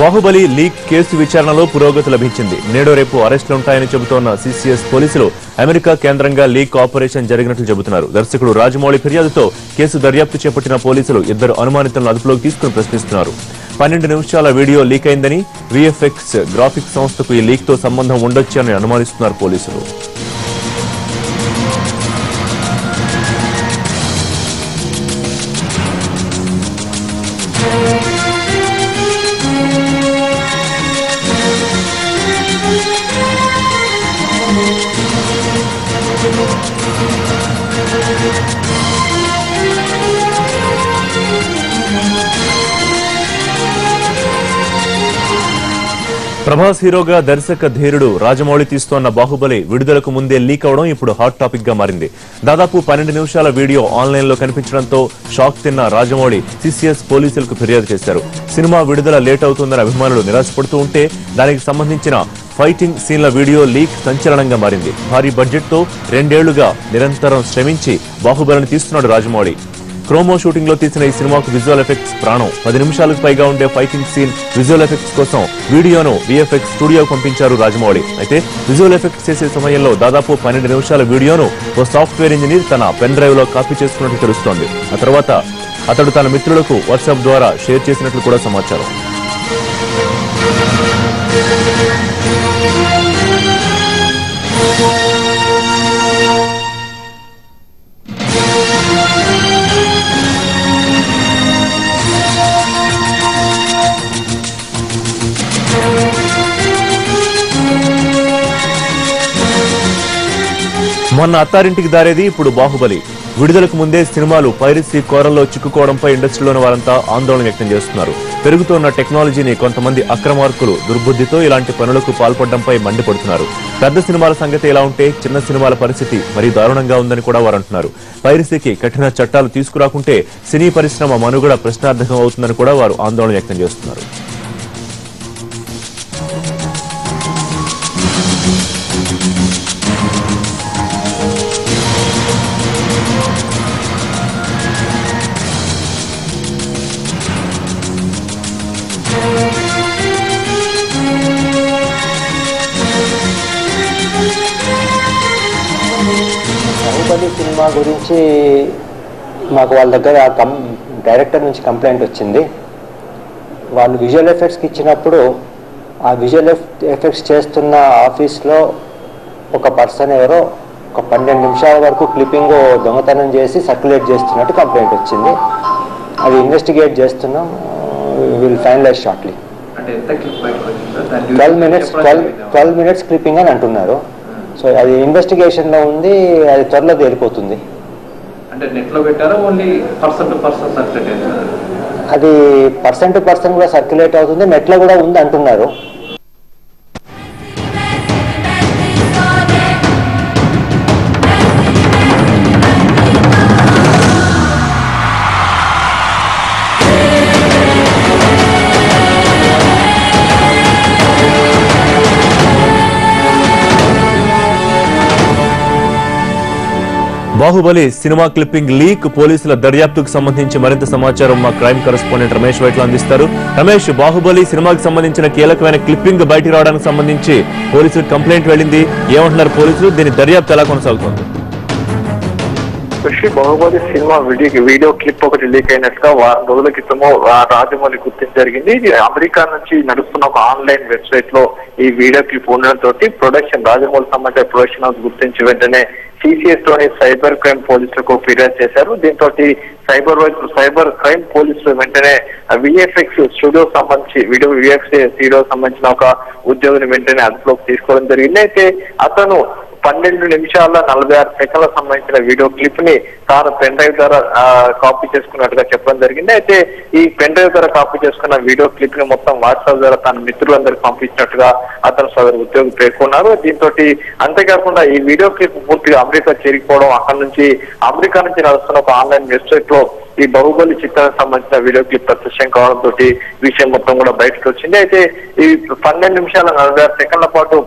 Baahubali leak case విచారణలో పురోగతి లభించింది. నేడు రేపు అరెస్టులుంటాయని చెబుతోన్న సిసిఎస్ పోలీసులు అమెరికా కేంద్రంగా లీక్ ఆపరేషన్ జరిగినట్లు చెబుతున్నారు. దర్శకుడు రాజమౌళి ఫిర్యాదుతో కేసు దర్యాప్తు చేపట్టిన పోలీసులు ఇద్దరు అనుమానితులను అదుపులోకి తీసుకుని ప్రశ్నిస్తున్నారు. 12 నిమిషాల వీడియో లీక్ అయిందని, విఎఫ్ఎక్స్ గ్రాఫిక్స్ సంస్థకు ఈ లీక్ తో సంబంధం ఉండొచ్చని అనుమానిస్తున్నారు పోలీసులు. ప్రభాస్ హీరోగా దర్శక ధీరుడు రాజమౌళి తీస్తోన్న బాహుబలి విడుదలకు ముందే లీక్ అవడం ఇప్పుడు హాట్ టాపిక్ గా మారింది. దాదాపు 12 నిమిషాల వీడియో ఆన్లైన్ లో కనిపించడంతో షాక్ తిన్న రాజమౌళి సిసిఎస్ పోలీసులకు ఫిర్యాదు చేశారు. సినిమా విడుదల లేట్ అవుతుందని అభిమానులు నిరాశపడుతూ ఉంటే దానికి సంబంధించిన ఫైటింగ్ సీన్ల వీడియో లీక్ సంచలనంగా మారింది. భారీ బడ్జెట్ తో 2 ఏళ్లుగా నిరంతరం శ్రమించి బాహుబలిని తీస్తున్నాడు రాజమౌళి. క్రోమో షూటింగ్ లో తీసిన ఈ సినిమాకు విజువల్ ఎఫెక్ట్స్ ప్రాణం. 10 నిమిషాలకు పైగా ఉండే ఫైటింగ్ సీన్ విజువల్ ఎఫెక్ట్స్ కోసం వీడియోను విఎఫ్ఎక్స్ స్టూడియోకు పంపించారు రాజమౌళి. అయితే విజువల్ ఎఫెక్ట్స్ చేసే సమయంలో దాదాపు 12 నిమిషాల వీడియోను ఓ సాఫ్ట్వేర్ ఇంజనీర్ తన పెన్ డ్రైవ్ లో కాపీ చేసుకున్నట్టు తెలుస్తోంది. ఆ తర్వాత అతడు తన మిత్రులకు వాట్సాప్ ద్వారా షేర్ చేసినట్లు కూడా సమాచారం. మొన్న అత్తారింటికి దారేది, ఇప్పుడు బాహుబలి. విడుదలకు ముందే సినిమాలు పైరసీ కోరల్లో చిక్కుకోవడంపై ఇండస్ట్రీలోని వారంతా ఆందోళన వ్యక్తం చేస్తున్నారు. పెరుగుతున్న టెక్నాలజీని కొంతమంది అక్రమార్కులు దుర్బుద్ధితో ఇలాంటి పనులకు పాల్పడడంపై మండిపడుతున్నారు. పెద్ద సినిమాల సంగతి ఎలా ఉంటే చిన్న సినిమాల పరిస్థితి మరీ దారుణంగా ఉందని కూడా వారు అంటున్నారు. పైరసీకి కఠిన చట్టాలు తీసుకురాకుంటే సినీ పరిశ్రమ మనుగడ ప్రశ్నార్థకం అవుతుందని కూడా వారు ఆందోళన వ్యక్తం చేస్తున్నారు. బాహుబలి సినిమా గురించి మాకు వాళ్ళ దగ్గర డైరెక్టర్ నుంచి కంప్లైంట్ వచ్చింది. వాళ్ళు విజువల్ ఎఫెక్ట్స్కి ఇచ్చినప్పుడు ఆ విజువల్ ఎఫెక్ట్స్ చేస్తున్న ఆఫీస్లో ఒక పర్సన్ ఎవరో ఒక 12 నిమిషాల వరకు క్లిప్పింగ్ దొంగతనం చేసి సర్క్యులేట్ చేస్తున్నట్టు కంప్లైంట్ వచ్చింది. అది ఇన్వెస్టిగేట్ చేస్తున్నాం. Will finalize shortly. 12 minutes clipping అని అంటున్నారు. సో అది ఇన్వెస్టిగేషన్లో ఉంది. అది త్వరలో తేలిపోతుంది. అది పర్సన్ టు పర్సన్ కూడా సర్క్యులేట్ అవుతుంది. నెట్లో కూడా ఉంది అంటున్నారు. బాహుబలి సినిమా క్లిప్పింగ్ లీక్, పోలీసుల దర్యాప్తుకు సంబంధించి మరింత సమాచారం మా క్రైమ్ కరెస్పాండెంట్ రమేష్ వైట్ల అందిస్తారు. రమేష్, బాహుబలి సినిమాకి సంబంధించిన కీలకమైన క్లిప్పింగ్ బయటికి రావడానికి సంబంధించి పోలీసులకు కంప్లైంట్ వెళ్ళింది. ఏమంటున్నారు పోలీసులు? దీని దర్యాప్తు ఎలా కొనసాగుతుంది? బాహుబలి సినిమా వీడియో క్లిప్ ఒకటి లీక్ అయినట్టుగా వారం రోజుల క్రితము రాజమౌళి గుర్తించి జరిగింది. అమెరికా నుంచి నడుస్తున్న ఒక ఆన్లైన్ వెబ్సైట్ లో ఈ వీడియో క్లిప్ ఉండడంతో ప్రొడక్షన్ రాజమౌళి సంబంధించిన ప్రొడక్షన్ హౌస్ గుర్తించి వెంటనే సిసిఎస్ లోని సైబర్ క్రైమ్ పోలీసులకు ఫిర్యాదు చేశారు. దీంతో సైబర్ క్రైమ్ పోలీసులు వెంటనే విఎఫ్ఎక్స్ స్టూడియో సంబంధించి విఎఫ్ఎక్స్ స్టూడియో సంబంధించిన ఒక ఉద్యోగిని వెంటనే అదుపులోకి తీసుకోవడం జరిగింది. అయితే అతను 12 నిమిషాల 46 సెకండ్లకు సంబంధించిన వీడియో క్లిప్ ని తాను పెన్ డ్రైవ్ ద్వారా కాపీ చేసుకున్నట్టుగా చెప్పడం జరిగింది. అయితే ఈ పెన్ డ్రైవ్ ద్వారా కాపీ చేసుకున్న వీడియో క్లిప్ ని మొత్తం వాట్సాప్ ద్వారా తన మిత్రులందరికీ పంపించినట్టుగా అతను సదరు ఉద్యోగి పేర్కొన్నారు. దీంతో అంతేకాకుండా ఈ వీడియో క్లిప్ పూర్తిగా అమెరికా చేరిపోవడం, అక్కడ నుంచి అమెరికా నుంచి నడుస్తున్న ఒక ఆన్లైన్ వెబ్సైట్ లో ఈ బాహుబలి చిత్రానికి సంబంధించిన వీడియో క్లిప్ ప్రత్యక్షం కావడంతో విషయం మొత్తం కూడా బయటకు వచ్చింది. అయితే ఈ 12 నిమిషాల 46 సెకండ్ల పాటు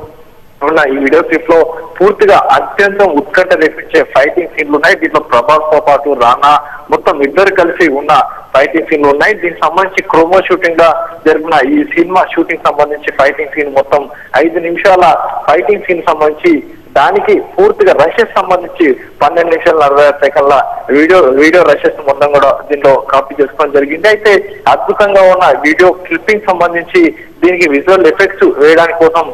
ఉన్న ఈ వీడియో క్లిప్ లో పూర్తిగా అత్యంత ఉత్కంఠ రేపించే ఫైటింగ్ సీన్లు ఉన్నాయి. దీంట్లో ప్రభాస్ తో పాటు రానా మొత్తం ఇద్దరు కలిసి ఉన్న ఫైటింగ్ సీన్లు ఉన్నాయి. దీనికి సంబంధించి క్రోమో షూటింగ్ గా జరిగిన ఈ సినిమా షూటింగ్ సంబంధించి ఫైటింగ్ సీన్ మొత్తం 5 నిమిషాల ఫైటింగ్ సీన్ సంబంధించి దానికి పూర్తిగా రషెస్ సంబంధించి 12 నిమిషాల 46 సెకండ్ల వీడియో రషెస్ మొత్తం కూడా దీంట్లో కాపీ చేసుకోవడం జరిగింది. అయితే అద్భుతంగా ఉన్న వీడియో క్లిప్పింగ్ సంబంధించి దీనికి విజువల్ ఎఫెక్ట్స్ వేయడానికి కోసం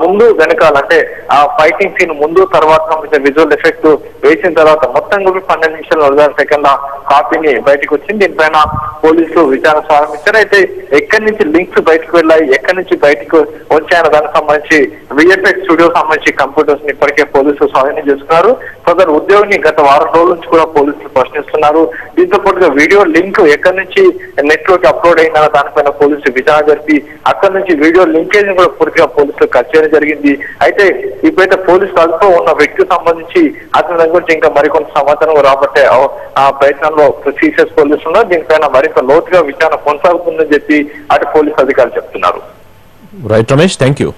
ముందు వెనకాల అంటే ఆ ఫైటింగ్ సీన్ ముందు తర్వాత సంబంధించిన విజువల్ ఎఫెక్ట్ వేసిన తర్వాత మొత్తం కూడా 12 నిమిషాల 46 సెకండ్ల కాపీని బయటకు వచ్చింది. దీనిపైన పోలీసులు విచారణ ప్రారంభించారు. అయితే ఎక్కడి నుంచి లింక్స్ బయటకు వెళ్ళాయి, ఎక్కడి నుంచి బయటకు వచ్చాయన్న దానికి సంబంధించి విఎఫ్ఎక్స్ స్టూడియో సంబంధించి కంప్యూటర్స్ ని ఇప్పటికే పోలీసులు స్వాధీనం చేసుకున్నారు. సదరు ఉద్యోగిని గత వారం రోజుల నుంచి కూడా పోలీసులు ప్రశ్నిస్తున్నారు. దీంతో పాటుగా వీడియో లింక్ ఎక్కడి నుంచి నెట్ లోకి అప్లోడ్ అయిన దానిపైన పోలీసులు విచారణ జరిపి అక్కడి నుంచి వీడియో లింకేజ్ ని కూడా పూర్తిగా పోలీసులు కట్ చేయడం జరిగింది. అయితే ఇప్పుడైతే పోలీసులు అదుపులో ఉన్న వ్యక్తికి సంబంధించి అతని దగ్గర నుంచి ఇంకా మరికొంత సమాచారం రాబట్టే ఆ ప్రయత్నంలో సిసిఎస్ పోలీసులు ఉన్నారు. దీనిపైన మరింత లోతుగా విచారణ కొనసాగుతుందని చెప్పి అటు పోలీసు అధికారులు చెప్తున్నారు. Right Ramesh, thank you.